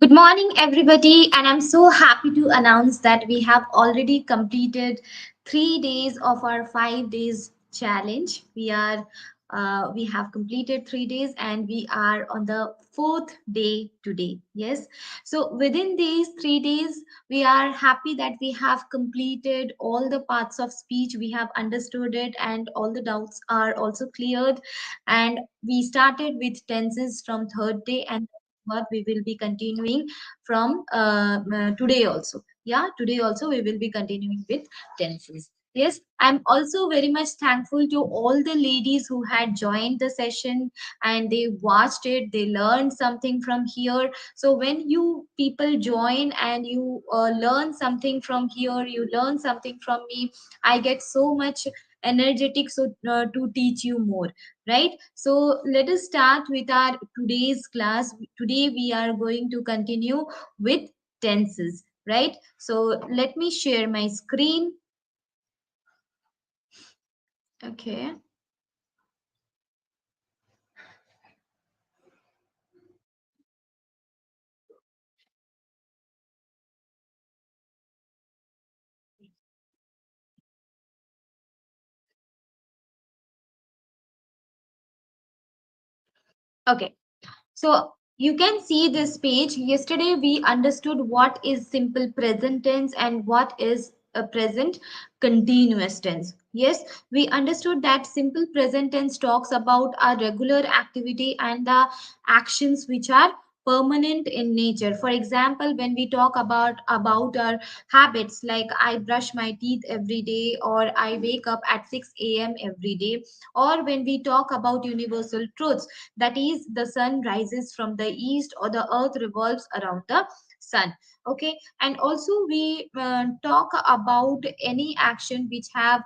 Good morning, everybody, and I'm so happy to announce that we have already completed 3 days of our 5 days challenge. We have completed 3 days, and we are on the fourth day today. Yes, so within these 3 days, we are happy that we have completed all the parts of speech. We have understood it, and all the doubts are also cleared. And we started with tenses from third day, and what we will be continuing from today also. Yeah, today also we will be continuing with tenses. Yes, I'm also very much thankful to all the ladies who had joined the session and they watched it, they learned something from here. So when you people join and you learn something from here, you learn something from me, I get so much energetic so to teach you more, right? So let us start with our today's class. Today we are going to continue with tenses, right? So let me share my screen. Okay. Okay, so you can see this page. Yesterday we understood what is simple present tense and what is a present continuous tense. Yes, we understood that simple present tense talks about our regular activity and the actions which are permanent in nature. For example, when we talk about our habits, like I brush my teeth every day, or I wake up at 6 a.m. every day, or when we talk about universal truths, that is the sun rises from the east or the earth revolves around the sun. Okay, and also we talk about any action which have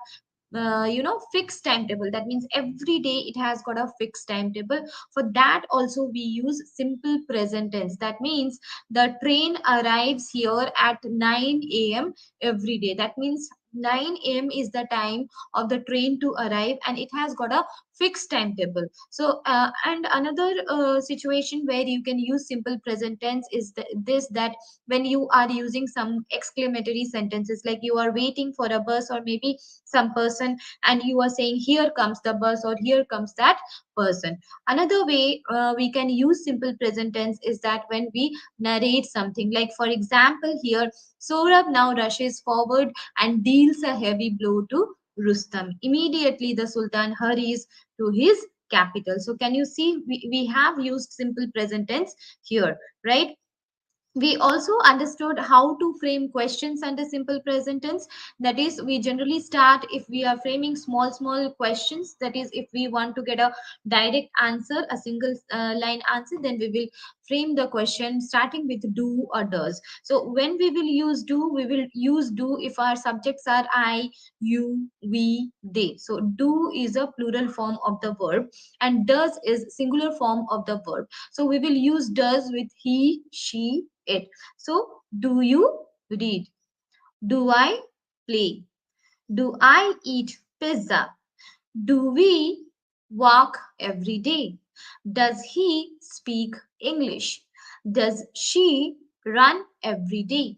fixed timetable. That means every day it has got a fixed timetable. For that also we use simple present tense. That means the train arrives here at 9 a.m. every day. That means 9 a.m. is the time of the train to arrive, and it has got a fixed timetable. So and another situation where you can use simple present tense is this, that when you are using some exclamatory sentences, like you are waiting for a bus or maybe some person, and you are saying here comes the bus or here comes that person. Another way we can use simple present tense is that when we narrate something, like for example here, Saurabh now rushes forward and deals a heavy blow to Rustam. Immediately the Sultan hurries to his capital. So can you see, we have used simple present tense here, right? We also understood how to frame questions under simple present tense. That is, we generally start, if we are framing small questions, that is if we want to get a direct answer, a single line answer, then we will frame the question starting with do or does. So when we will use do, we will use do if our subjects are I, you, we, they. So do is a plural form of the verb, and does is singular form of the verb. So we will use does with he, she, it. So, do you read? Do I play? Do I eat pizza? Do we walk every day? Does he speak English? Does she run every day?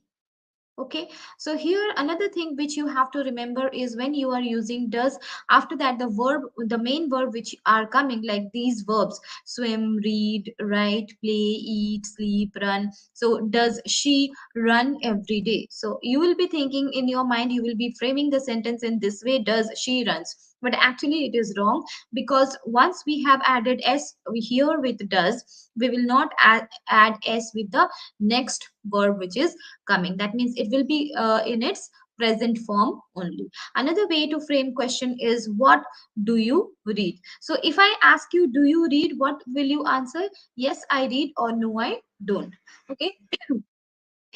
Okay, so here another thing which you have to remember is when you are using does, after that the verb, the main verb which are coming, like these verbs swim, read, write, play, eat, sleep, run. So does she run every day? So you will be thinking in your mind, you will be framing the sentence in this way, does she runs, but actually it is wrong, because once we have added s here with does, we will not add s with the next verb which is coming. That means it will be in its present form only. Another way to frame question is what do you read? So if I ask you do you read, what will you answer? Yes, I read, or no, I don't. Okay.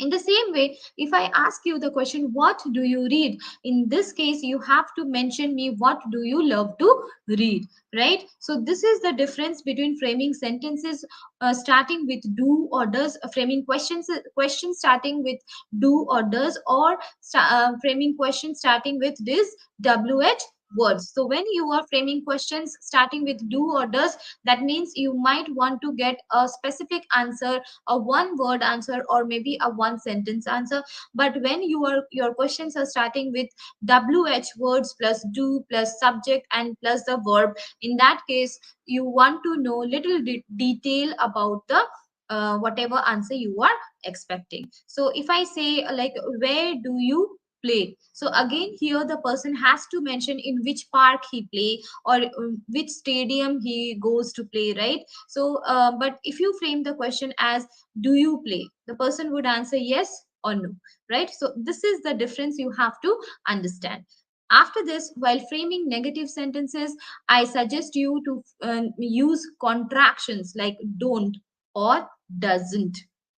In the same way, if I ask you the question what do you read, in this case you have to mention me what do you love to read, right? So this is the difference between framing sentences starting with do or does, framing questions starting with do or does, or framing questions starting with this wh words. So when you are framing questions starting with do or does, that means you might want to get a specific answer, a one word answer, or maybe a one sentence answer. But when your questions are starting with wh words plus do plus subject and plus the verb, in that case you want to know little detail about the whatever answer you are expecting. So if I say like where do you play, so again here the person has to mention in which park he play, or which stadium he goes to play, right? So but if you frame the question as do you play, the person would answer yes or no, right? So this is the difference you have to understand. After this, while framing negative sentences, I suggest you to use contractions like don't or doesn't.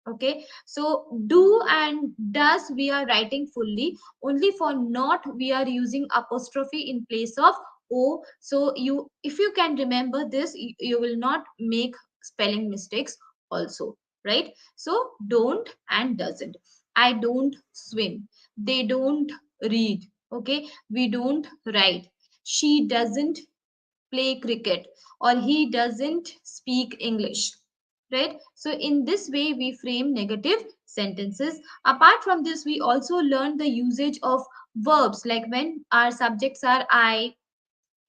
Okay, so do and does we are writing fully, only for not we are using apostrophe in place of o. So you, if you can remember this, you will not make spelling mistakes also, right? So don't and doesn't. I don't swim, they don't read, okay, we don't write, she doesn't play cricket, or he doesn't speak English, right? So in this way we frame negative sentences. Apart from this, we also learn the usage of verbs, like when our subjects are I,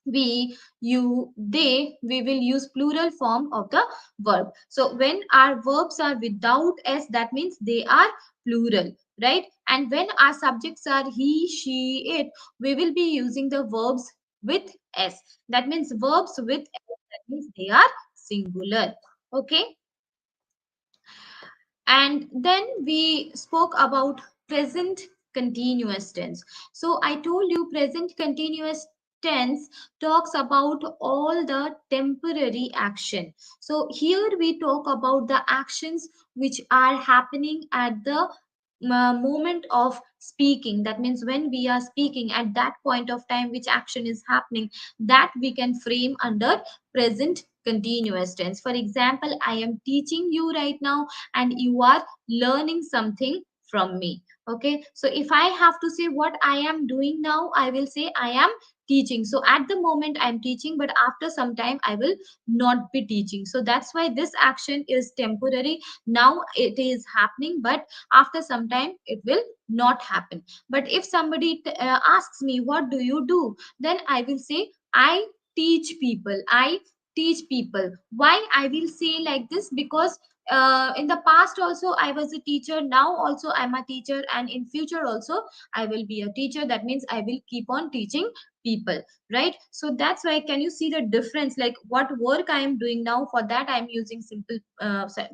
we, you, they, we will use plural form of the verb. So when our verbs are without s, that means they are plural, right? And when our subjects are he, she, it, we will be using the verbs with s. That means verbs with s, that means they are singular. Okay, and then we spoke about present continuous tense. So I told you present continuous tense talks about all the temporary action. So here we talk about the actions which are happening at the moment of speaking. That means when we are speaking at that point of time, which action is happening, that we can frame under present continuous tense. For example, I am teaching you right now and you are learning something from me. Okay, so if I have to say what I am doing now, I will say I am teaching. So at the moment I am teaching, but after some time I will not be teaching. So that's why this action is temporary. Now it is happening, but after some time it will not happen. But if somebody asks me what do you do, then I will say I teach people, I teach people. Why I will say like this? Because in the past also I was a teacher, now also I'm a teacher, and in future also I will be a teacher. That means I will keep on teaching people, right? So that's why, can you see the difference? Like what work I am doing now, for that I am using simple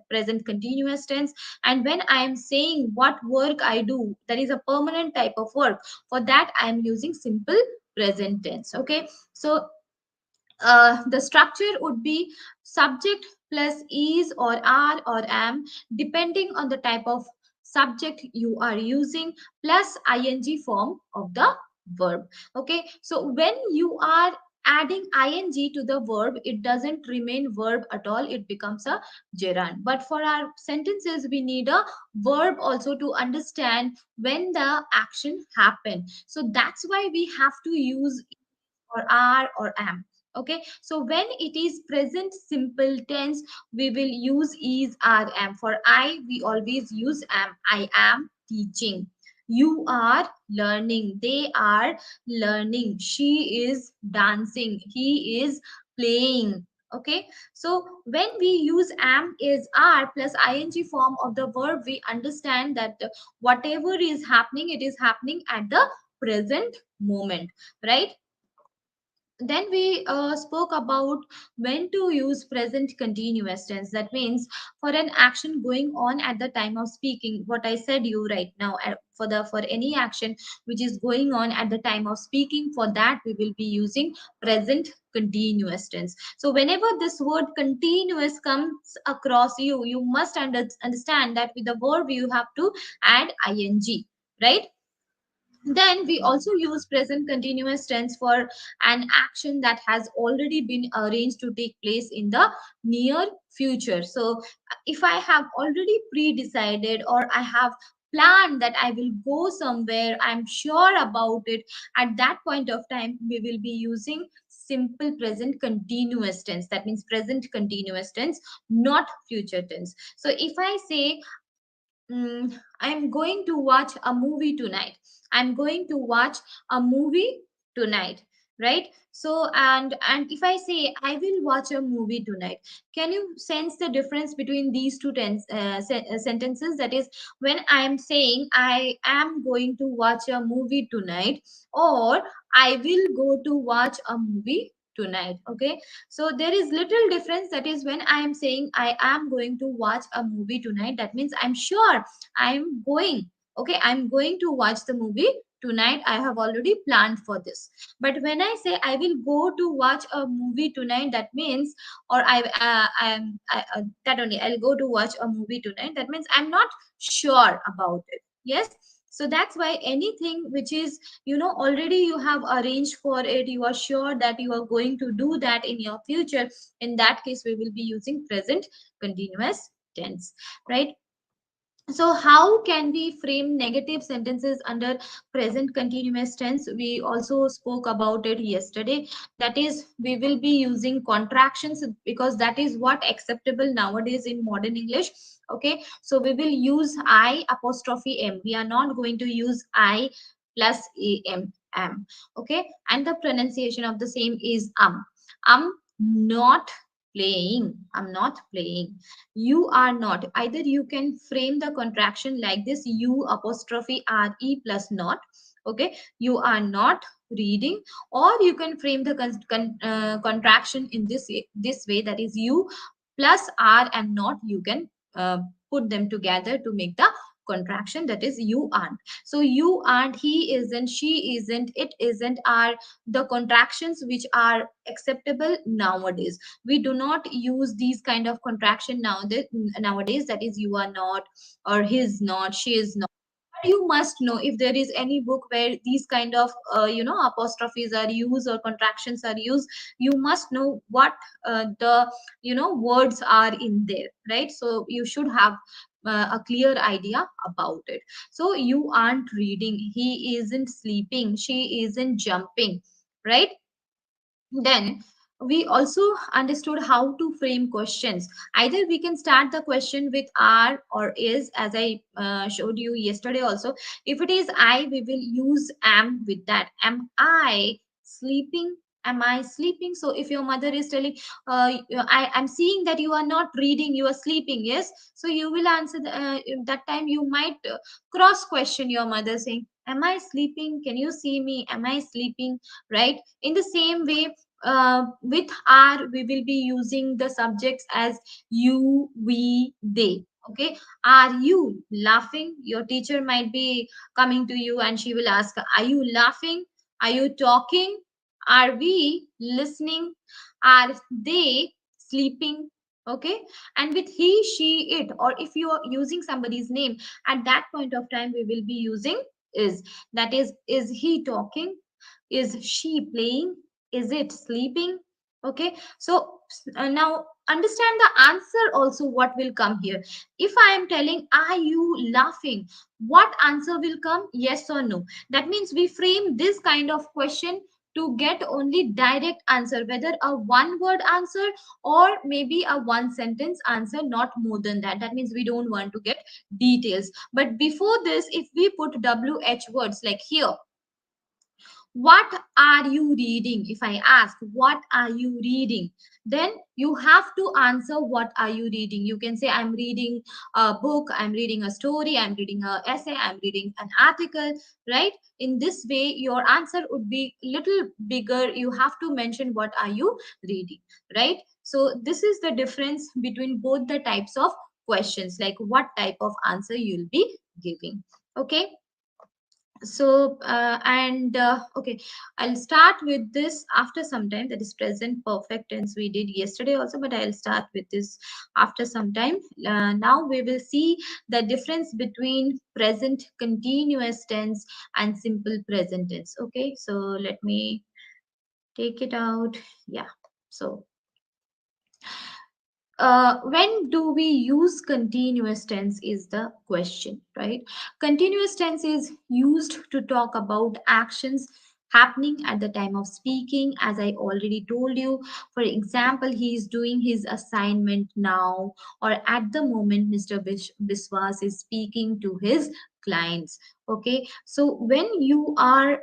present continuous tense. And when I am saying what work I do, that is a permanent type of work, for that I am using simple present tense. Okay, so the structure would be subject plus is or are or am, depending on the type of subject you are using, plus ing form of the verb. Okay, so when you are adding ing to the verb, it doesn't remain verb at all, it becomes a gerund. But for our sentences we need a verb also to understand when the action happened. So that's why we have to use or are or am. Okay, so when it is present simple tense, we will use is, are, am. For I, we always use am. I am teaching, you are learning, they are learning, she is dancing, he is playing. Okay, so when we use am is, are plus ing form of the verb, we understand that whatever is happening, it is happening at the present moment, right? Then we spoke about when to use present continuous tense. That means for an action going on at the time of speaking, what I said you right now, for any action which is going on at the time of speaking, for that we will be using present continuous tense. So whenever this word continuous comes across you, you must understand that with the verb you have to add ing, right? Then we also use present continuous tense for an action that has already been arranged to take place in the near future. So if I have already pre-decided, or I have plan that I will go somewhere, I'm sure about it, at that point of time we will be using simple present continuous tense. That means present continuous tense, not future tense. So if I say, I'm going to watch a movie tonight. I'm going to watch a movie tonight, right? So and if I say I will watch a movie tonight, can you sense the difference between these two sentences? That is, when I am saying I am going to watch a movie tonight, or I will go to watch a movie tonight. Okay, so there is little difference. That is, when I am saying I am going to watch a movie tonight, that means I'm sure I'm going. Okay, I'm going to watch the movie tonight. I have already planned for this. But when I say I will go to watch a movie tonight, that means, or that only, I'll go to watch a movie tonight. That means I'm not sure about it. Yes. So that's why anything which is, already you have arranged for it, you are sure that you are going to do that in your future. In that case, we will be using present continuous tense, right? So how can we frame negative sentences under present continuous tense? We also spoke about it yesterday. That is, we will be using contractions, because that is what acceptable nowadays in modern English. Okay, so we will use I apostrophe M. We are not going to use I plus am. Okay, and the pronunciation of the same is I'm not playing. I'm not playing. You are not. Either you can frame the contraction like this: you apostrophe re plus not. Okay, you are not reading. Or you can frame the contraction in this way, that is, you plus r and not, you can put them together to make the contraction, that is, you aren't. So you aren't, he isn't, she isn't, it isn't, are the contractions which are acceptable nowadays. We do not use these kind of contraction nowadays, that is, you are not, or his not, she is not. But you must know, if there is any book where these kind of apostrophes are used or contractions are used, you must know what the words are in there, right? So you should have a clear idea about it. So you aren't reading, he isn't sleeping, she isn't jumping, right? Then we also understood how to frame questions. Either we can start the question with are or is, as I showed you yesterday also. If it is I, we will use am with that. Am I sleeping? Am I sleeping? So if your mother is telling, I'm seeing that you are not reading, you are sleeping, yes, so you will answer that time you might cross question your mother saying, am I sleeping? Can you see me? Am I sleeping? Right? In the same way, with are, we will be using the subjects as you, we, they. Okay, are you laughing? Your teacher might be coming to you and she will ask, are you laughing? Are you talking? Are we listening? Are they sleeping? Okay, and with he, she, it, or if you are using somebody's name, at that point of time we will be using is. That is he talking? Is she playing? Is it sleeping? Okay, so now understand the answer also, what will come here. If I am telling, are you laughing? What answer will come? Yes or no. That means we frame this kind of question to get only direct answer, whether a one word answer or maybe a one sentence answer, not more than that. That means we don't want to get details. But before this, if we put wh words like here, what are you reading? If I ask, what are you reading? Then you have to answer, what are you reading? You can say, I'm reading a book, I'm reading a story, I'm reading an essay, I'm reading an article, right? In this way, your answer would be little bigger. You have to mention what are you reading, right? So this is the difference between both the types of questions, like what type of answer you'll be giving. Okay, so and okay, I'll start with this after some time. That is present perfect tense, we did yesterday also, but I'll start with this after some time. Now we will see the difference between present continuous tense and simple present tense. Okay, so let me take it out. Yeah, so When do we use continuous tense is the question, right? Continuous tense is used to talk about actions happening at the time of speaking, as I already told you. For example, he is doing his assignment now, or at the moment Mr. Biswas is speaking to his clients. Okay, so when you are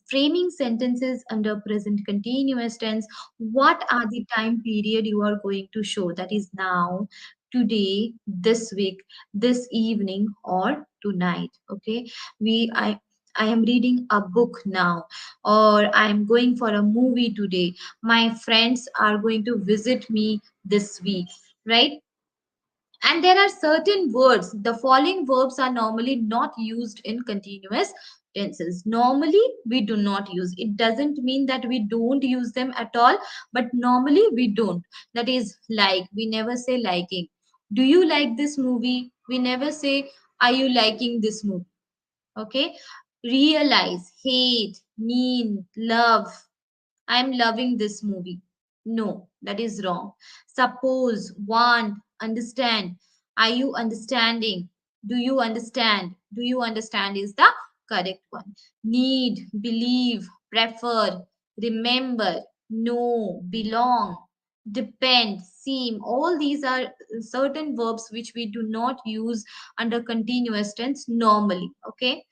framing sentences under present continuous tense, what are the time period you are going to show? That is now, today, this week, this evening, or tonight. Okay, I am reading a book now, or I am going for a movie today. My friends are going to visit me this week, right? And there are certain words. The following verbs are normally not used in continuous tenses. Normally, we do not use. It doesn't mean that we don't use them at all, but normally we don't. That is like. We never say liking. Do you like this movie? We never say, are you liking this movie? Okay. Realize, hate, mean, love. I'm loving this movie. No, that is wrong. Suppose, want, understand. Are you understanding? Do you understand? Do you understand is the correct one. Need, believe, prefer, remember, know, belong, depend, seem. All these are certain verbs which we do not use under continuous tense normally. Okay.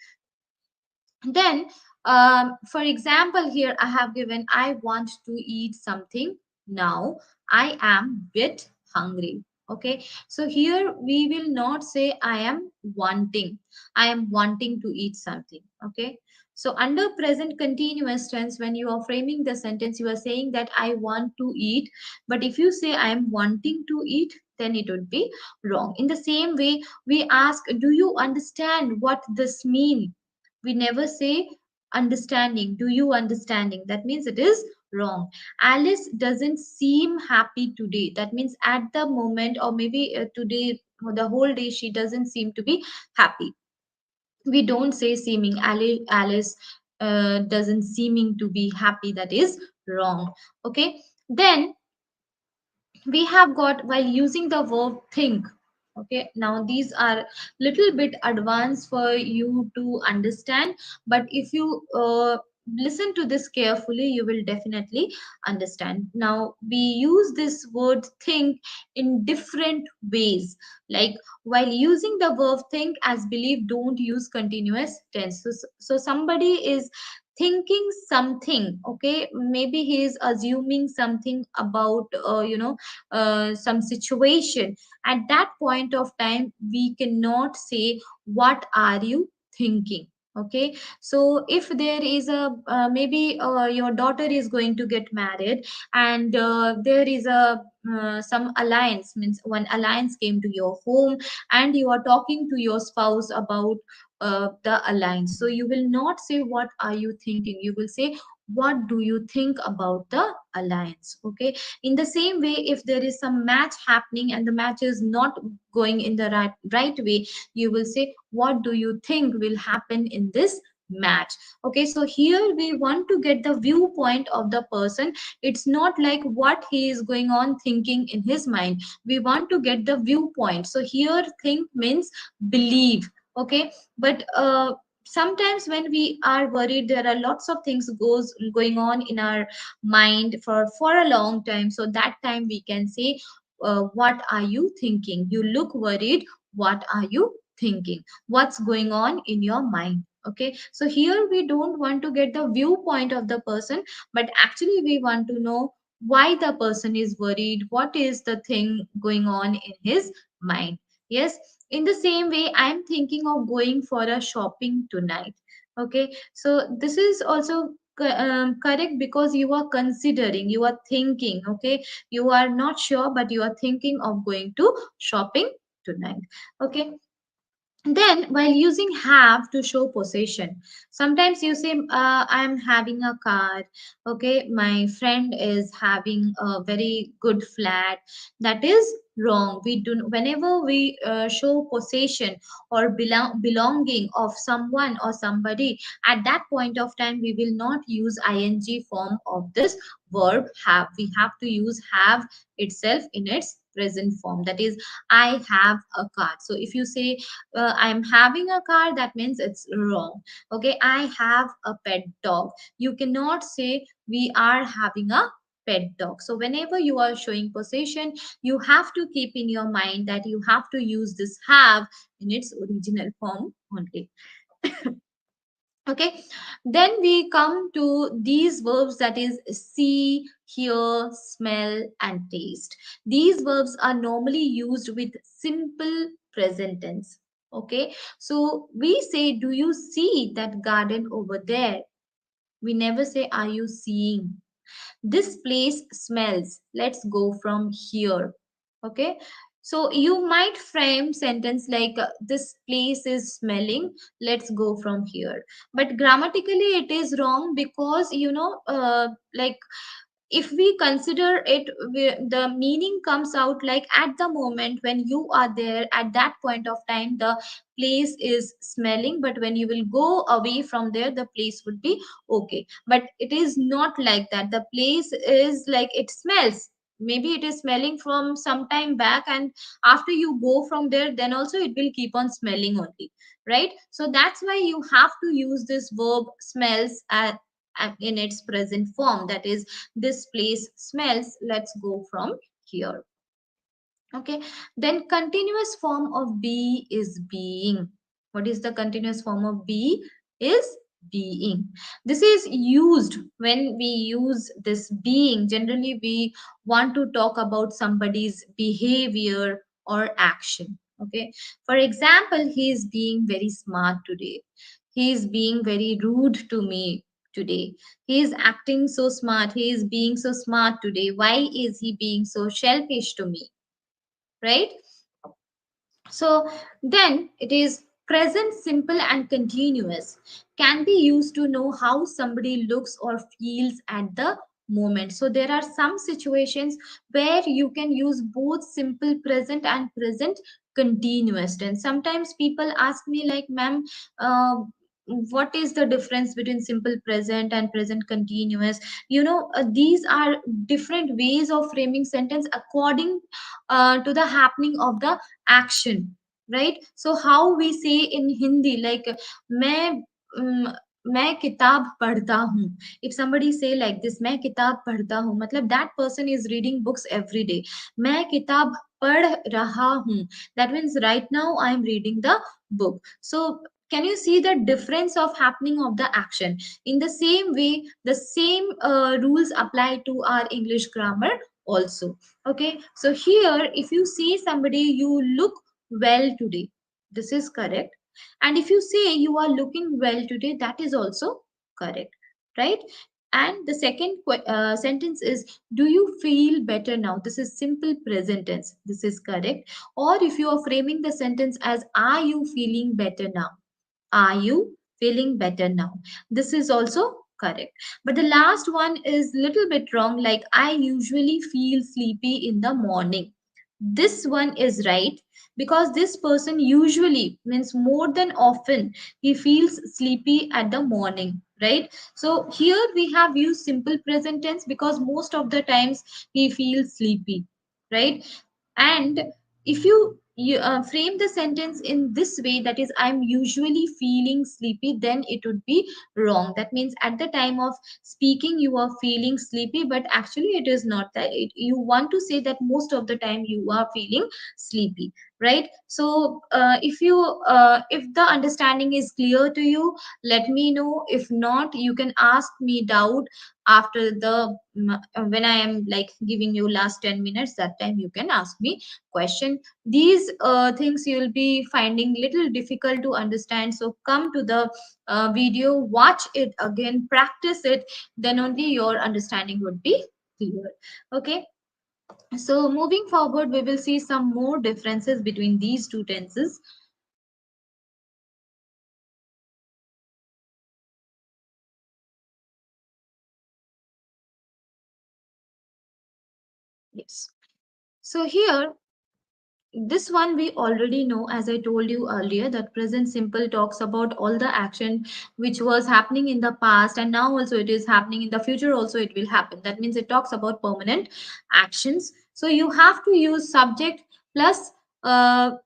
Then, for example, here I have given I want to eat something now. I am bit hungry. Okay, so here we will not say I am wanting. I am wanting to eat something. Okay, so under present continuous tense, when you are framing the sentence, you are saying that I want to eat. But if you say I am wanting to eat, then it would be wrong. In the same way, we ask, do you understand what this means? We never say understanding. Do you understanding? That means it is wrong. Alice doesn't seem happy today. That means at the moment, or maybe today, or the whole day, she doesn't seem to be happy. We don't say seeming. Alice doesn't seeming to be happy. That is wrong. Okay. Then we have got while using the verb think. Okay, now these are little bit advanced for you to understand, but if you listen to this carefully, you will definitely understand. Now we use this word think in different ways. Like, while using the verb think, as believe, don't use continuous tense. So somebody is thinking something. Okay, maybe he is assuming something about some situation. At that point of time, we cannot say what are you thinking. Okay, so if there is a maybe your daughter is going to get married, and there is a some alliance, means one alliance came to your home, and you are talking to your spouse about the alliance. So you will not say what are you thinking, you will say what do you think about the alliance. Okay, in the same way, if there is some match happening and the match is not going in the right way, you will say what do you think will happen in this match. Okay, so here we want to get the viewpoint of the person. It's not like what he is going on thinking in his mind. We want to get the viewpoint. So here think means believe. Okay, but sometimes when we are worried, there are lots of things goes going on in our mind for a long time. So that time we can say what are you thinking? You look worried. What are you thinking? What's going on in your mind? Okay, so here we don't want to get the viewpoint of the person, but actually we want to know why the person is worried, what is the thing going on in his mind. Yes, in the same way, I'm thinking of going for a shopping tonight. Okay, so this is also correct, because you are considering, you are thinking. Okay, you are not sure, but you are thinking of going to shopping tonight. Okay, then while using have to show possession, sometimes you say I'm having a car. Okay, my friend is having a very good flat. That is wrong. We do, whenever we show possession or belonging of someone or somebody, at that point of time we will not use ing form of this verb have. We have to use have itself in its present form, that is, I have a car. So if you say I'm having a car, that means it's wrong. Okay, I have a pet dog. You cannot say we are having a pet dog. So whenever you are showing possession, you have to keep in your mind that you have to use this have in its original form only. Okay, then we come to these verbs, that is see, hear, smell and taste. These verbs are normally used with simple present tense. Okay, so we say, do you see that garden over there? We never say, are you seeing? This place smells, let's go from here. Okay, so you might frame sentence like this place is smelling, let's go from here. But grammatically it is wrong, because like if we consider it, the meaning comes out like at the moment when you are there, at that point of time the place is smelling, but when you will go away from there, the place would be okay. But it is not like that. The place is like it smells, maybe it is smelling from some time back, and after you go from there, then also it will keep on smelling only, right? So that's why you have to use this verb smells in its present form, that is, this place smells, let's go from here. Okay, then continuous form of be is being. What is the continuous form of be? Is being. This is used when we use this being. Generally, we want to talk about somebody's behavior or action. Okay, for example, he is being very smart today. He is being very rude to me today. He is acting so smart. He is being so smart today. Why is he being so selfish to me? Right? So then it is present simple and continuous, can be used to know how somebody looks or feels at the moment. So there are some situations where you can use both simple present and present continuous tense. Sometimes people ask me like, ma'am, uh, what is the difference between simple present and present continuous? These are different ways of framing sentence according to the happening of the action, right? So how we say in Hindi, like मैं um, मैं किताब पढ़ता हूँ. If somebody say like this, मैं किताब पढ़ता हूँ, मतलब that person is reading books every day. मैं किताब पढ़ रहा हूँ, that means right now I am reading the book. So can you see the difference of happening of the action? In the same way, the same rules apply to our English grammar also. Okay, so here if you see somebody, you look well today, this is correct. And if you say you are looking well today, that is also correct, right? And the second sentence is, do you feel better now? This is simple present tense, this is correct. Or if you are framing the sentence as, are you feeling better now? Are you feeling better now? This is also correct. But the last one is little bit wrong, like I usually feel sleepy in the morning. This one is right, because this person usually means more than often he feels sleepy at the morning, right? So here we have used simple present tense because most of the times he feels sleepy, right? And if you frame the sentence in this way, that is, I'm usually feeling sleepy, then it would be wrong. That means at the time of speaking you are feeling sleepy, but actually it is not that. You want to say that most of the time you are feeling sleepy, right? So if the understanding is clear to you, let me know. If not, you can ask me doubt after when I am like giving you last 10 minutes, that time you can ask me question. These things you will be finding little difficult to understand, so come to the video, watch it again, practice it, then only your understanding would be clear. Okay, so moving forward, we will see some more differences between these two tenses. Yes. So here this one we already know, as I told you earlier, that present simple talks about all the action which was happening in the past, and now also it is happening, in the future also it will happen. That means it talks about permanent actions. So you have to use subject plus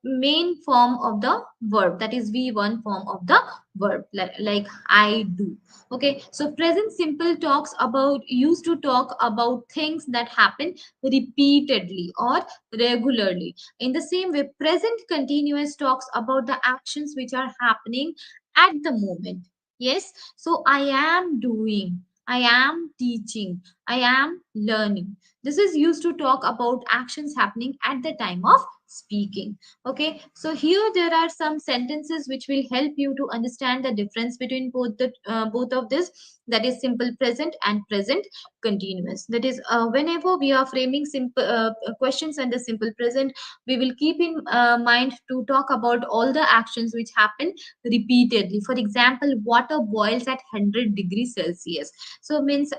main form of the verb, that is V1 form of the verb, like I do. Okay, so present simple talks about, used to talk about things that happen repeatedly or regularly. In the same way, present continuous talks about the actions which are happening at the moment. Yes, so I am doing, I am teaching, I am learning. This is used to talk about actions happening at the time of speaking. Okay, so here there are some sentences which will help you to understand the difference between both of this, that is simple present and present continuous. That is, whenever we are framing simple questions under simple present, we will keep in mind to talk about all the actions which happen repeatedly. For example, water boils at 100 degrees Celsius. So means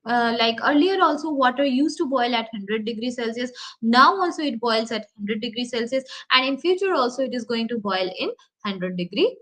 like earlier also water used to boil at 100 degrees Celsius. Now also it boils at 100 degrees Celsius, and in future also it is going to boil in 100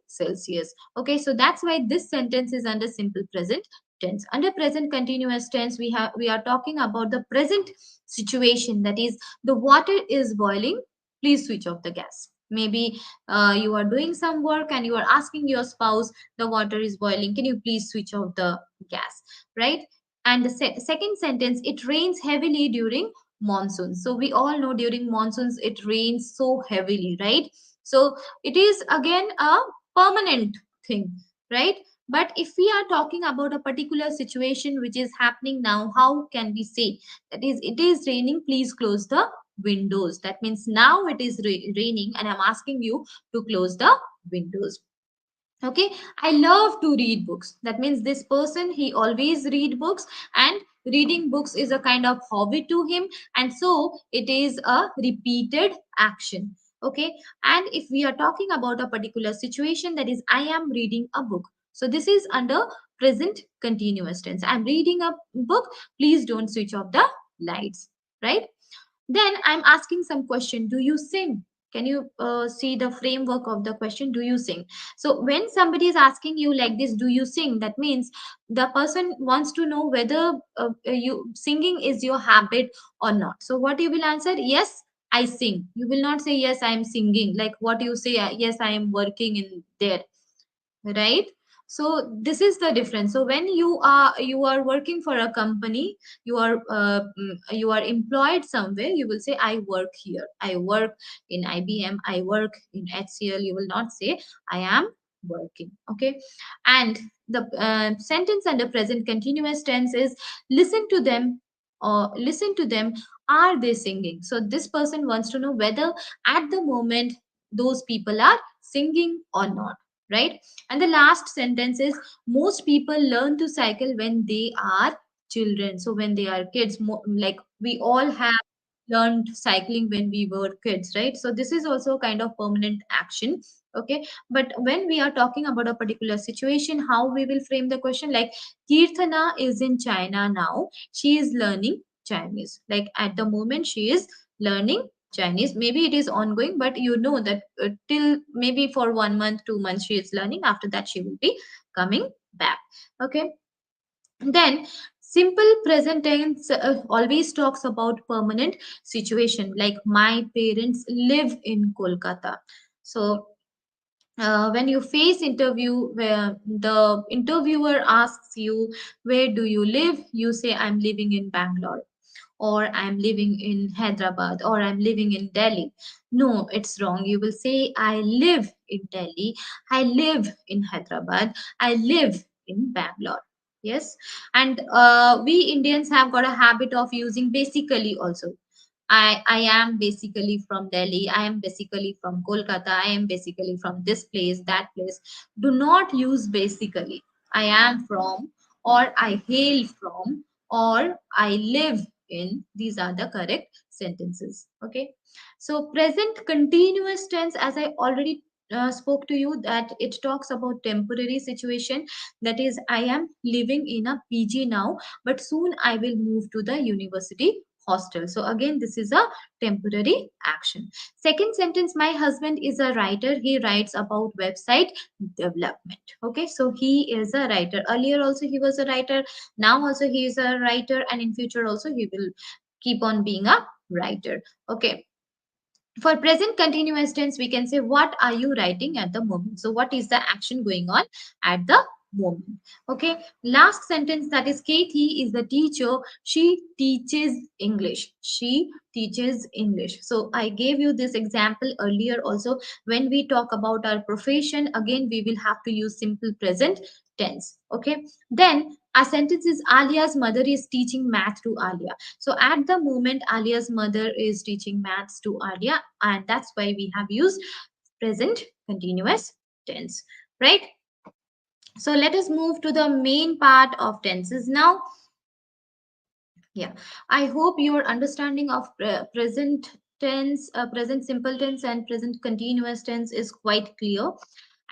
Celsius. Okay, so that's why this sentence is under simple present tense. Under present continuous tense, we are talking about the present situation, that is, the water is boiling, please switch off the gas. Maybe you are doing some work and you are asking your spouse, the water is boiling, can you please switch off the gas, right? And the second sentence, it rains heavily during monsoons. So we all know during monsoons it rains so heavily, right? So it is again a permanent thing, right? But if we are talking about a particular situation which is happening now, how can we say, that is, it is raining, please close the windows. That means now it is raining and I'm asking you to close the windows. Okay, I love to read books. That means this person, he always read books, and reading books is a kind of hobby to him, and so it is a repeated action. Okay, and if we are talking about a particular situation, that is, I am reading a book, so this is under present continuous tense. I'm reading a book, please don't switch off the lights, right? Then I'm asking some question. Do you sing? Can you see the framework of the question? Do you sing? So when somebody is asking you like this, do you sing? That means the person wants to know whether you singing is your habit or not. So what you will answer? Yes, I sing. You will not say yes, I am singing. Like what you say, yes, I am working in there, right? So this is the difference. So when you are working for a company, you are employed somewhere, you will say I work here, I work in IBM, I work in HCL. You will not say I am working. Okay, and the sentence under present continuous tense is listen to them, or listen to them, are they singing? So this person wants to know whether at the moment those people are singing or not, right? And the last sentence is most people learn to cycle when they are children. So when they are kids, like we all have learned cycling when we were kids, right? So this is also kind of permanent action. Okay, but when we are talking about a particular situation, how we will frame the question, like Kirthana is in China now, she is learning Chinese. Like at the moment she is learning Chinese. Maybe it is ongoing, but you know that till maybe for 1 month, 2 months she is learning. After that, she will be coming back. Okay. Then simple present tense always talks about permanent situation. Like my parents live in Kolkata. So when you face interview where the interviewer asks you where do you live, you say I'm living in Bangalore, or I'm living in Hyderabad, or I'm living in Delhi. No, it's wrong. You will say, I live in Delhi, I live in Hyderabad, I live in Bangalore. Yes, and we Indians have got a habit of using basically also. I am basically from Delhi. I am basically from Kolkata. I am basically from this place, that place. Do not use basically. I am from, or I hail from, or I live in. These are the correct sentences. Okay. So present continuous tense, as I already spoke to you, that it talks about temporary situation. That is, I am living in a PG now, but soon I will move to the university hostel. So again, this is a temporary action. Second sentence, my husband is a writer. He writes about website development. Okay, so he is a writer. Earlier also he was a writer. Now also he is a writer, and in future also he will keep on being a writer. Okay, for present continuous tense, we can say, what are you writing at the moment? So what is the action going on at the moment? Okay, last sentence, that is Katie is the teacher. She teaches English. She teaches English. So I gave you this example earlier also. When we talk about our profession, again we will have to use simple present tense. Okay, then our sentence is, Alia's mother is teaching math to Alia. So at the moment, Alia's mother is teaching maths to Alia, and that's why we have used present continuous tense, right? So let us move to the main part of tenses now. Yeah, I hope your understanding of present tense, present simple tense, and present continuous tense is quite clear.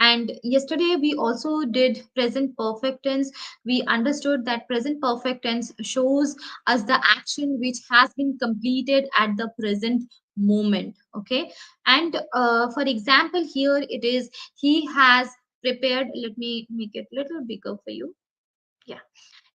And yesterday we also did present perfect tense. We understood that present perfect tense shows us the action which has been completed at the present moment. Okay, and for example, here it is, he has prepared. Let me make it little bigger for you. Yeah,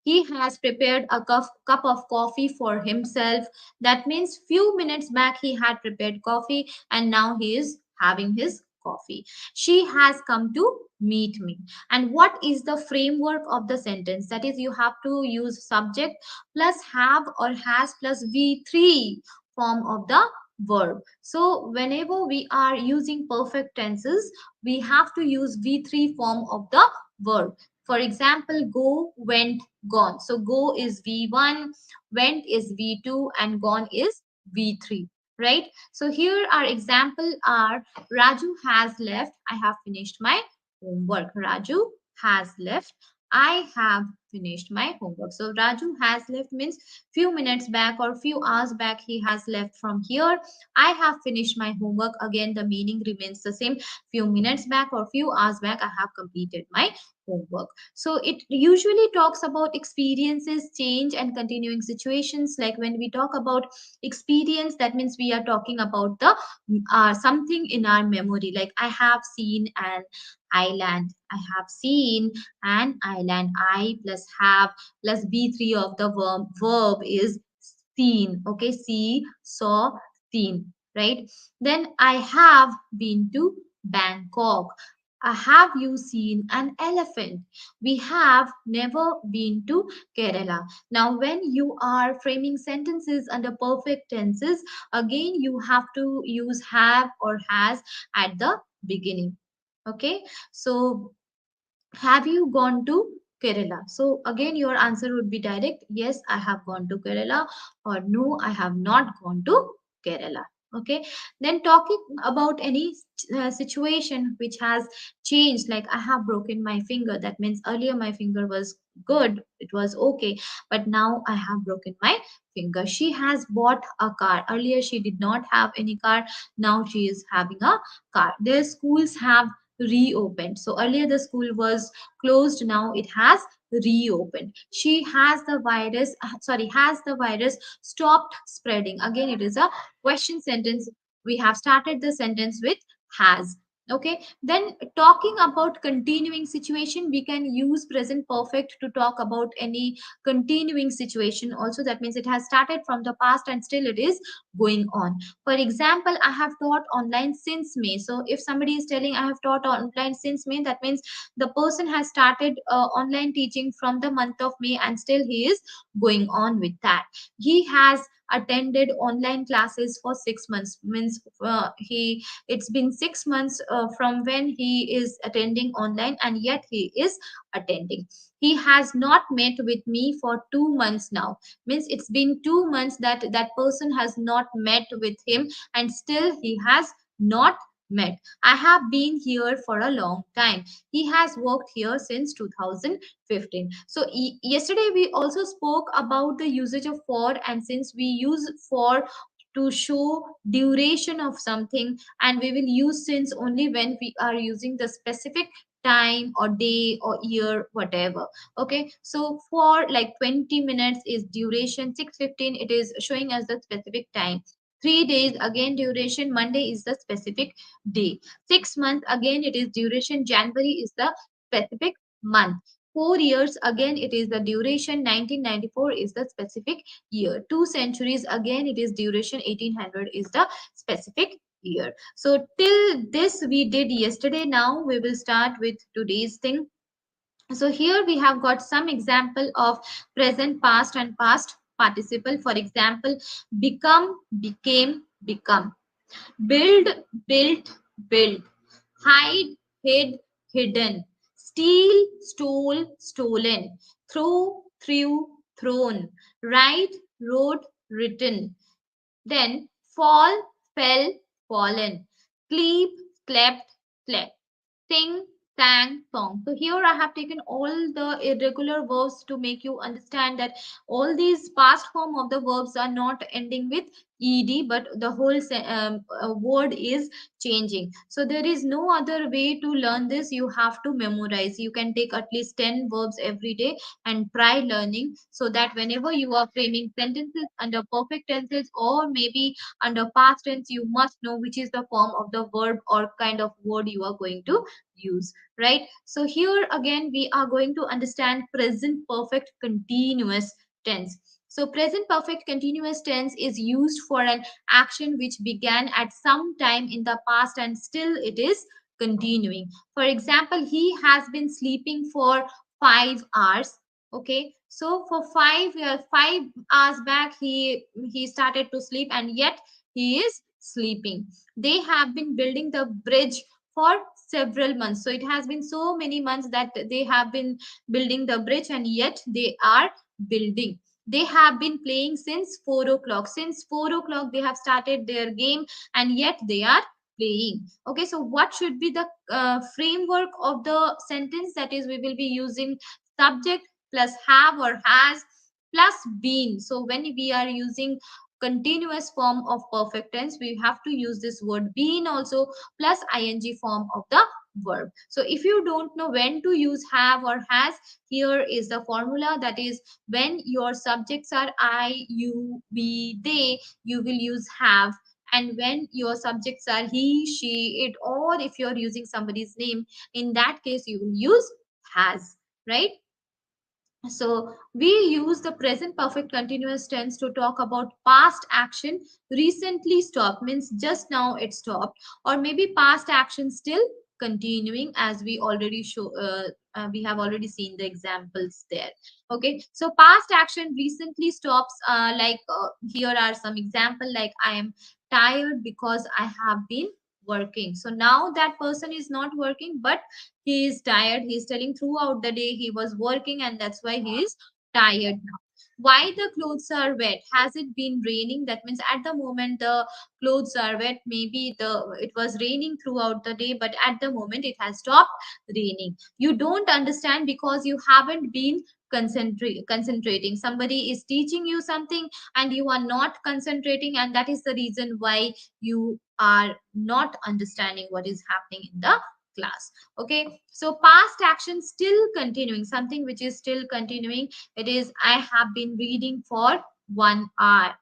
he has prepared a cup of coffee for himself. That means few minutes back he had prepared coffee and now he is having his coffee. She has come to meet me. And what is the framework of the sentence? That is, you have to use subject plus have or has plus V3 form of the verb. So whenever we are using perfect tenses, we have to use V3 form of the verb. For example, go, went, gone. So go is V1, went is V2, and gone is V3. Right? So here our example are, Raju has left. I have finished my homework. Raju has left. I have finished my homework. So Raju has left means few minutes back or few hours back he has left from here. I have finished my homework. Again, the meaning remains the same. Few minutes back or few hours back I have completed my homework. So it usually talks about experiences, change, and continuing situations. Like when we talk about experience, that means we are talking about the something in our memory. Like I have seen an island. I have seen an island. I plus have plus B3 of the verb is seen. Okay, see, saw, seen. Right. Then I have been to Bangkok. Have you seen an elephant? We have never been to Kerala. Now, when you are framing sentences under perfect tenses, again you have to use have or has at the beginning. Okay, so have you gone to Kerala? So again, your answer would be direct. Yes, I have gone to Kerala, or no, I have not gone to Kerala. Okay. Then talking about any situation which has changed, like I have broken my finger. That means earlier my finger was good, it was okay, but now I have broken my finger. She has bought a car. Earlier she did not have any car. Now she is having a car. Their schools have reopened. So earlier the school was closed, now it has reopened. She has the virus, sorry, has the virus stopped spreading? Again, it is a question sentence. We have started the sentence with has. Okay, then talking about continuing situation, we can use present perfect to talk about any continuing situation also. That means it has started from the past and still it is going on. For example, I have taught online since May. So if somebody is telling I have taught online since May, that means the person has started online teaching from the month of May and still he is going on with that. He has attended online classes for 6 months, means he it's been 6 months from when he is attending online and yet he is attending. He has not met with me for 2 months now, means it's been 2 months that that person has not met with him and still he has not met. I have been here for a long time. He has worked here since 2015. So yesterday we also spoke about the usage of for, and since we use for to show duration of something, and we will use since only when we are using the specific time or day or year, whatever. Okay, so for like 20 minutes is duration, 6:15 it is showing as the specific time. 3 days again duration, Monday is the specific day. 6 months again it is duration, January is the specific month. 4 years again it is the duration, 1994 is the specific year. 2 centuries again it is duration, 1800 is the specific year. So till this we did yesterday. Now we will start with today's thing. So here we have got some example of present, past and past participle. For example, become, became, become. Build, built, built. Hide, hid, hidden. Steal, stole, stolen. Throw, threw, thrown. Write, wrote, written. Then fall, fell, fallen. Sleep, slept, slept. Sing, sang, song. So here I have taken all the irregular verbs to make you understand that all these past form of the verbs are not ending with ed, but the whole word is changing. So there is no other way to learn this. You have to memorize. You can take at least 10 verbs every day and try learning, so that whenever you are framing sentences under perfect tenses or maybe under past tense, you must know which is the form of the verb or kind of word you are going to use, right? So here again we are going to understand present perfect continuous tense. So present perfect continuous tense is used for an action which began at some time in the past and still it is continuing. For example, he has been sleeping for 5 hours. Okay, so for 5 hours back he started to sleep, and yet he is sleeping. They have been building the bridge for several months. So it has been so many months that they have been building the bridge, and yet they are building. They have been playing since 4 o'clock. Since 4 o'clock, they have started their game, and yet they are playing. Okay, so what should be the framework of the sentence? That is, we will be using subject plus have or has plus been. So when we are using continuous form of perfect tense, we have to use this word been also plus ing form of the verb. So if you don't know when to use have or has, here is the formula. That is, when your subjects are I, you, we, they, you will use have. And when your subjects are he, she, it, or if you're using somebody's name, in that case you will use has, right? So we use the present perfect continuous tense to talk about past action recently stopped, means just now it stopped, or maybe past action still continuing, as we already we have already seen the examples there. Okay, so past action recently stops, here are some example, like I am tired because I have been working. So now that person is not working, but he is tired. He's telling throughout the day he was working, and that's why he is tired now. Why the clothes are wet? Has it been raining? That means at the moment the clothes are wet. Maybe it was raining throughout the day, but at the moment it has stopped raining. You don't understand because you haven't been concentrating. Somebody is teaching you something and you are not concentrating, and that is the reason why you are not understanding what is happening in the class. Okay, so past action still continuing, something which is still continuing. It is, I have been reading for 1 hour.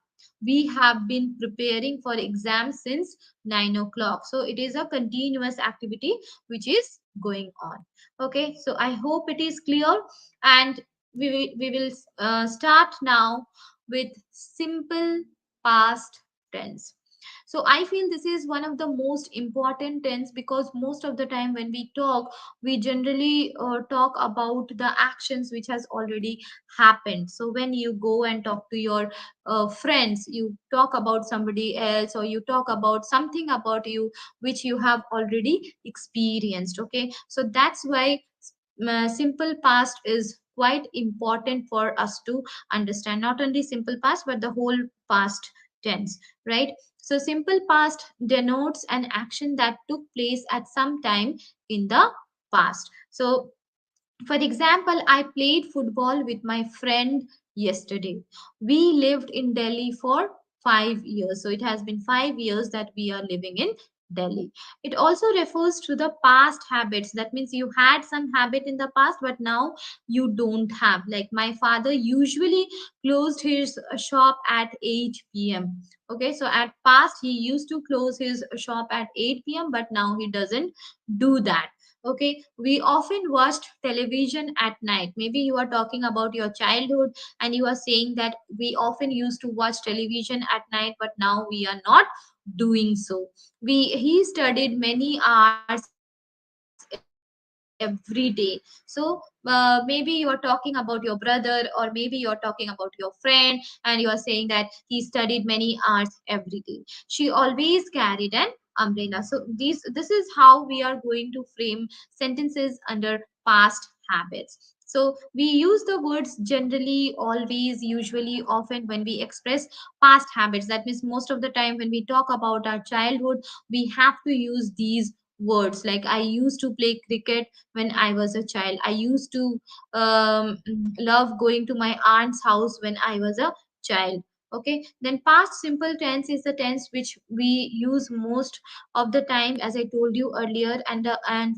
We have been preparing for exams since 9 o'clock. So it is a continuous activity which is going on. Okay, so I hope it is clear, and we will start now with simple past tense. So I feel this is one of the most important tense, because most of the time when we talk, we generally talk about the actions which has already happened. So when you go and talk to your friends, you talk about somebody else, or you talk about something about you which you have already experienced. Okay, so that's why simple past is quite important for us to understand, not only simple past but the whole past tense, right? So simple past denotes an action that took place at some time in the past. So for example, I played football with my friend yesterday. We lived in Delhi for 5 years. So it has been 5 years that we are living in Delhi. It also refers to the past habits. That means you had some habit in the past, but now you don't have. Like my father usually closed his shop at 8 p.m. Okay, so at past he used to close his shop at 8 p.m., but now he doesn't do that. Okay, we often watched television at night. Maybe you are talking about your childhood and you are saying that we often used to watch television at night, but now we are not doing so. He studied many hours every day. So maybe you are talking about your brother, or maybe you're talking about your friend, and you are saying that he studied many hours every day. She always carried an umbrella. So this is how we are going to frame sentences under past habits. So we use the words generally, always, usually, often when we express past habits. That means most of the time when we talk about our childhood, we have to use these words. Like I used to play cricket when I was a child. I used to love going to my aunt's house when I was a child. Okay, then past simple tense is the tense which we use most of the time, as I told you earlier. And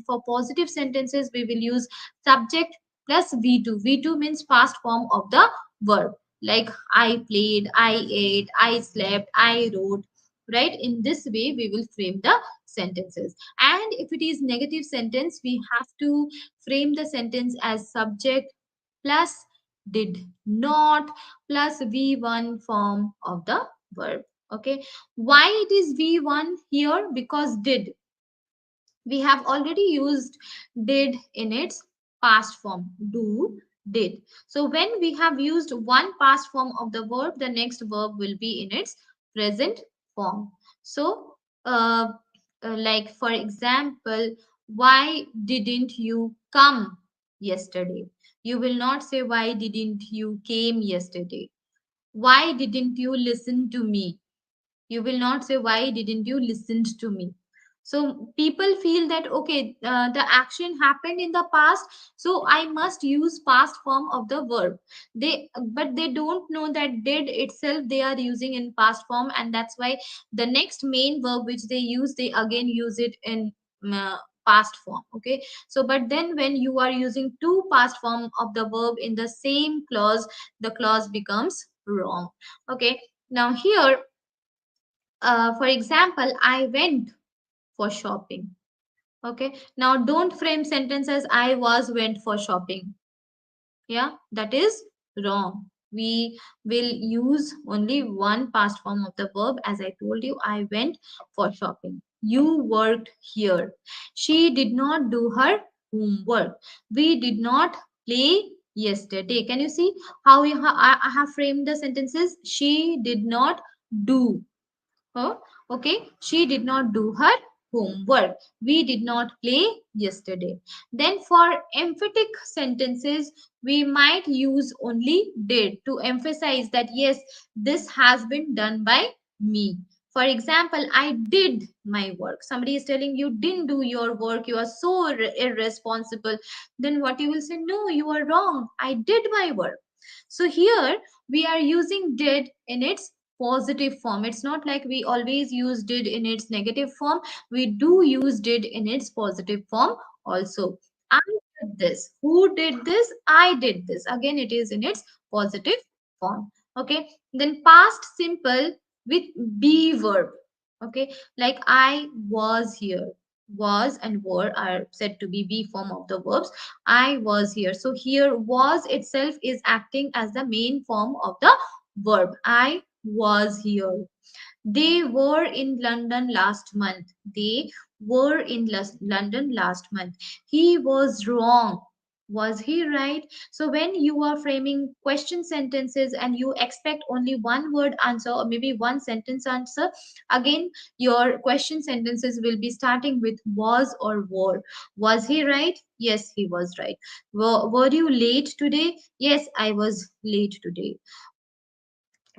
for positive sentences we will use subject plus v2. V2 means past form of the verb. Like I played, I ate, I slept, I wrote. Right, in this way we will frame the sentences. And if it is negative sentence, we have to frame the sentence as subject plus did not plus v1 form of the verb. Okay, why it is v1 here? Because did, we have already used did in its past form, do, did. So when we have used one past form of the verb, the next verb will be in its present form. So uh, like for example, why didn't you come yesterday? You will not say why didn't you came yesterday. Why didn't you listen to me? You will not say why didn't you listen to me. So people feel that okay, the action happened in the past, so I must use past form of the verb. But they don't know that did itself they are using in past form, and that's why the next main verb which they use, they again use it in uh, past form. Okay, so but then when you are using two past form of the verb in the same clause, the clause becomes wrong. Okay, now here, for example, I went for shopping. Okay, now don't frame sentences I was went for shopping. Yeah, that is wrong. We will use only one past form of the verb. As I told you, I went for shopping. You worked here. She did not do her homework. We did not play yesterday. Can you see how I have framed the sentences? She did not do. Oh, okay. She did not do her homework. We did not play yesterday. Then for emphatic sentences, we might use only did to emphasize that yes, this has been done by me. For example, I did my work. Somebody is telling you didn't do your work. You are so irresponsible. Then what you will say? No, you are wrong. I did my work. So here we are using did in its positive form. It's not like we always use did in its negative form. We do use did in its positive form also. I did this. Who did this? I did this. Again, it is in its positive form. Okay. Then past simple with be verb. Okay. Like I was here. Was and were are said to be form of the verbs. I was here. So here was itself is acting as the main form of the verb. I was here. They were in London last month. They were in London last month. He was wrong. Was he right? So when you are framing question sentences and you expect only one word answer or maybe one sentence answer, again your question sentences will be starting with was or were. Was he right? Yes, he was right. Were you late today? Yes, I was late today.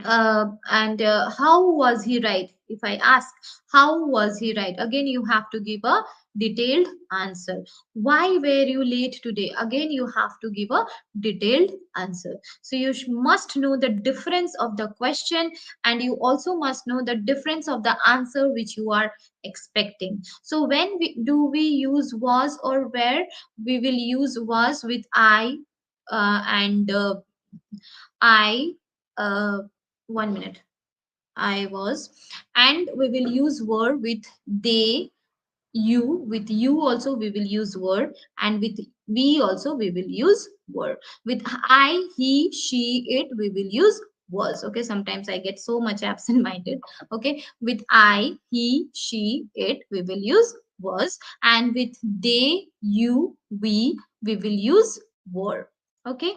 And how was he right? If I ask, how was he right? Again, you have to give a detailed answer. Why were you late today? Again, you have to give a detailed answer. So you must know the difference of the question, and you also must know the difference of the answer which you are expecting. So when we use was or where? We will use was with and I. Uh, 1 minute. I was. And we will use were with they, you. With you also we will use were, and with we also we will use were. With I, he, she, it we will use was. Okay, sometimes I get so much absent minded. Okay, with I, he, she, it we will use was, and with they, you, we will use were. Okay,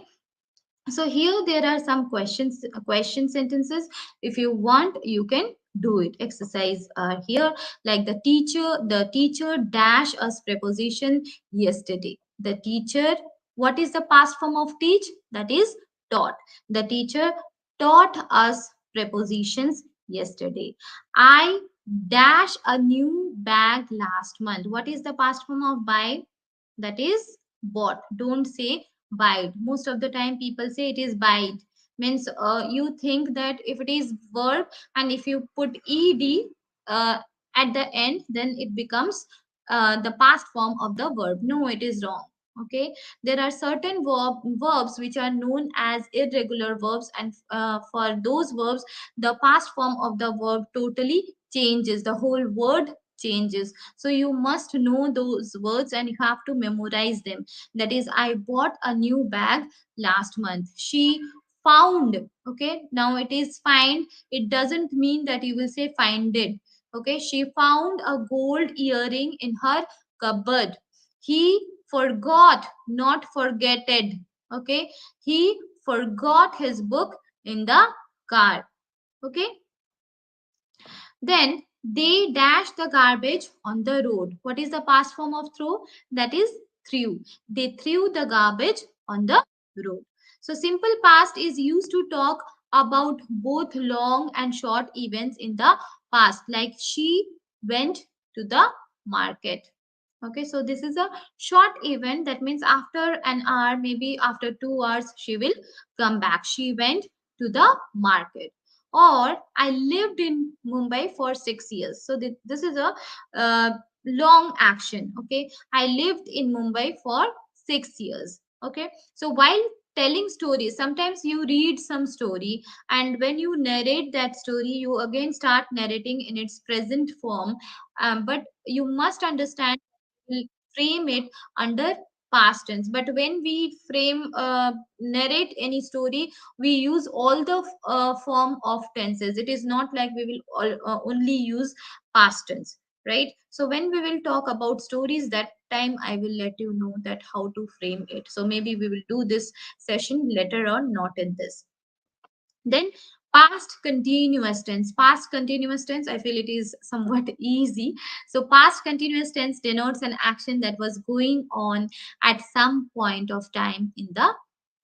so here there are some question sentences. If you want, you can do it. Exercise are here, like the teacher dash us preposition yesterday. The teacher, what is the past form of teach? That is taught. The teacher taught us prepositions yesterday. I dash a new bag last month. What is the past form of buy? That is bought. Don't say bite. Most of the time people say it is bite. Means you think that if it is verb and if you put ed uh, at the end, then it becomes the past form of the verb. No, it is wrong. Okay, there are certain verbs which are known as irregular verbs, and for those verbs the past form of the verb totally changes, the whole word changes. So you must know those words and you have to memorize them. That is, I bought a new bag last month. She found. Okay, now it is find. It doesn't mean that you will say finded. Okay, she found a gold earring in her cupboard. He forgot, not forgetted. Okay, he forgot his book in the car. Okay, then they dash the garbage on the road. What is the past form of throw? That is threw. They threw the garbage on the road. So simple past is used to talk about both long and short events in the past. Like she went to the market. Okay, so this is a short event. That means after an hour, maybe after 2 hours, she will come back. She went to the market. Or I lived in Mumbai for 6 years. So this is a uh, long action. Okay, I lived in Mumbai for 6 years. Okay, so while telling stories, sometimes you read some story, and when you narrate that story, you again start narrating in its present form. But you must understand, frame it under past tense. But when we narrate any story, we use all the form of tenses. It is not like we will only use past tense, right? So when we will talk about stories, that time I will let you know that how to frame it. So maybe we will do this session later on, not in this. Then past continuous tense. Past continuous tense, I feel it is somewhat easy. So past continuous tense denotes an action that was going on at some point of time in the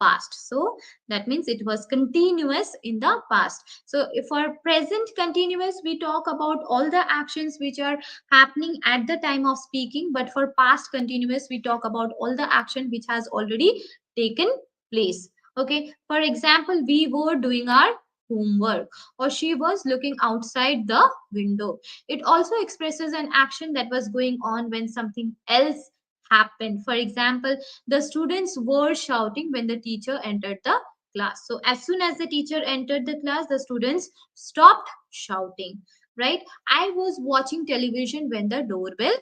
past. So that means it was continuous in the past. So if for present continuous, we talk about all the actions which are happening at the time of speaking. But for past continuous, we talk about all the action which has already taken place. Okay, for example, we were doing our homework, or she was looking outside the window. It also expresses an action that was going on when something else happened. For example, the students were shouting when the teacher entered the class. So as soon as the teacher entered the class, the students stopped shouting, right? I was watching television when the doorbell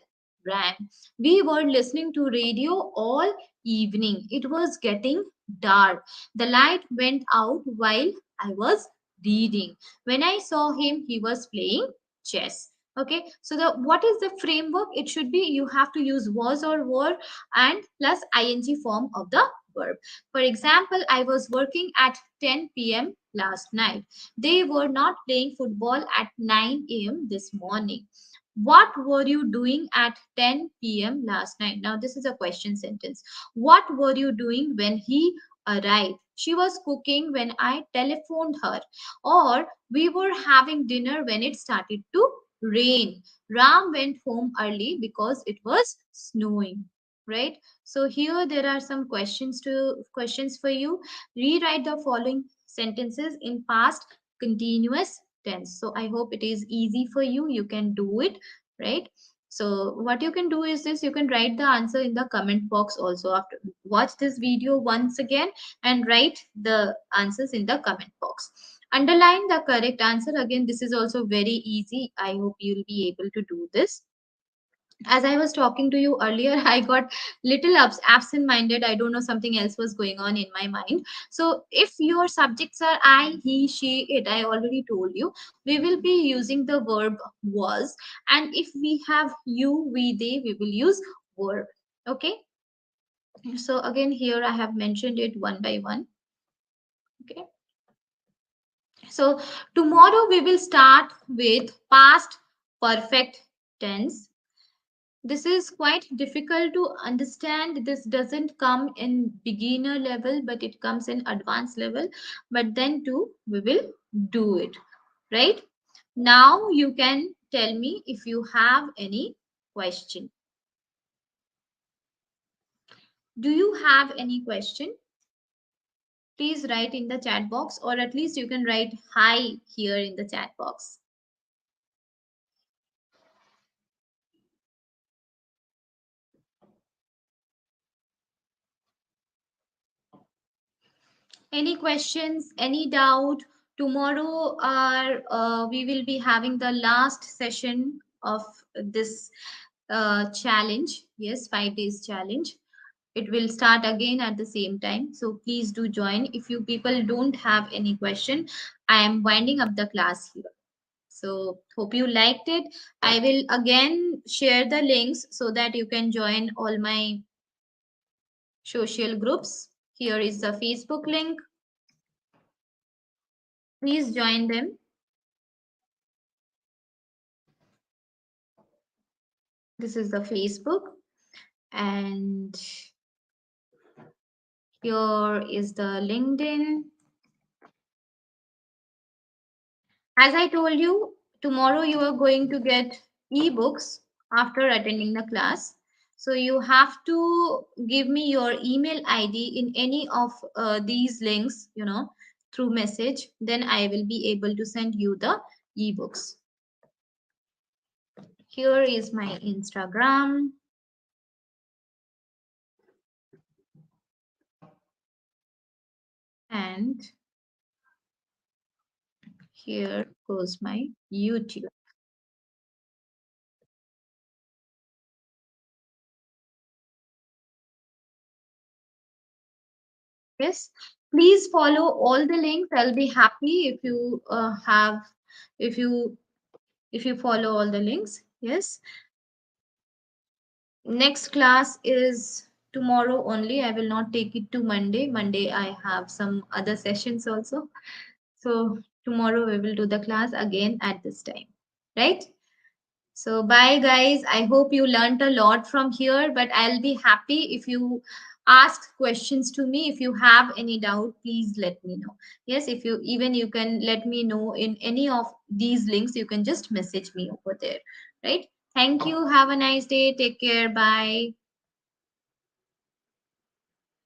rang. We were listening to radio all evening. It was getting dark. The light went out while I was reading. When I saw him, he was playing chess. Okay, so the what is the framework? It should be you have to use was or were and plus ing form of the verb. For example, I was working at 10 p.m. last night. They were not playing football at 9 a.m. this morning. What were you doing at 10 p.m. last night? Now, this is a question sentence. What were you doing when he arrived. She was cooking when I telephoned her, or we were having dinner when it started to rain. Ram went home early because it was snowing. Right? So here there are some questions for you. Rewrite the following sentences in past continuous tense. So I hope it is easy for you. You can do it, right? So what you can do is this, you can write the answer in the comment box also. After watch this video once again and write the answers in the comment box. Underline the correct answer. Again, this is also very easy. I hope you'll be able to do this. As I was talking to you earlier, I got little absent minded. I don't know, something else was going on in my mind. So if your subjects are I, he, she, it, I already told you, we will be using the verb was. And if we have you, we, they, we will use were. Okay. So again, here I have mentioned it one by one. Okay. So tomorrow we will start with past perfect tense. This is quite difficult to understand. This doesn't come in beginner level, but it comes in advanced level. But then too, we will do it. Right? Now you can tell me if you have any question. Do you have any question? Please write in the chat box, or at least you can write hi here in the chat box. Any questions, any doubt? Tomorrow we will be having the last session of this challenge. Yes, 5 days challenge. It will start again at the same time. So please do join. If you people don't have any question, I am winding up the class here. So hope you liked it. I will again share the links so that you can join all my social groups. Here is the Facebook link. Please join them. This is the Facebook, and here is the LinkedIn. As I told you, tomorrow you are going to get ebooks after attending the class. So you have to give me your email ID in any of these links, through message. Then I will be able to send you the ebooks. Here is my Instagram. And here goes my YouTube. Yes, please follow all the links. I'll be happy if you if you follow all the links. Yes, next class is tomorrow only. I will not take it to Monday. Monday I have some other sessions also. So tomorrow we will do the class again at this time, right? So bye guys. I hope you learned a lot from here, but I'll be happy if you ask questions to me. If you have any doubt, please let me know. Yes, if you even you can let me know in any of these links, you can just message me over there, right? Thank you. Have a nice day. Take care. Bye.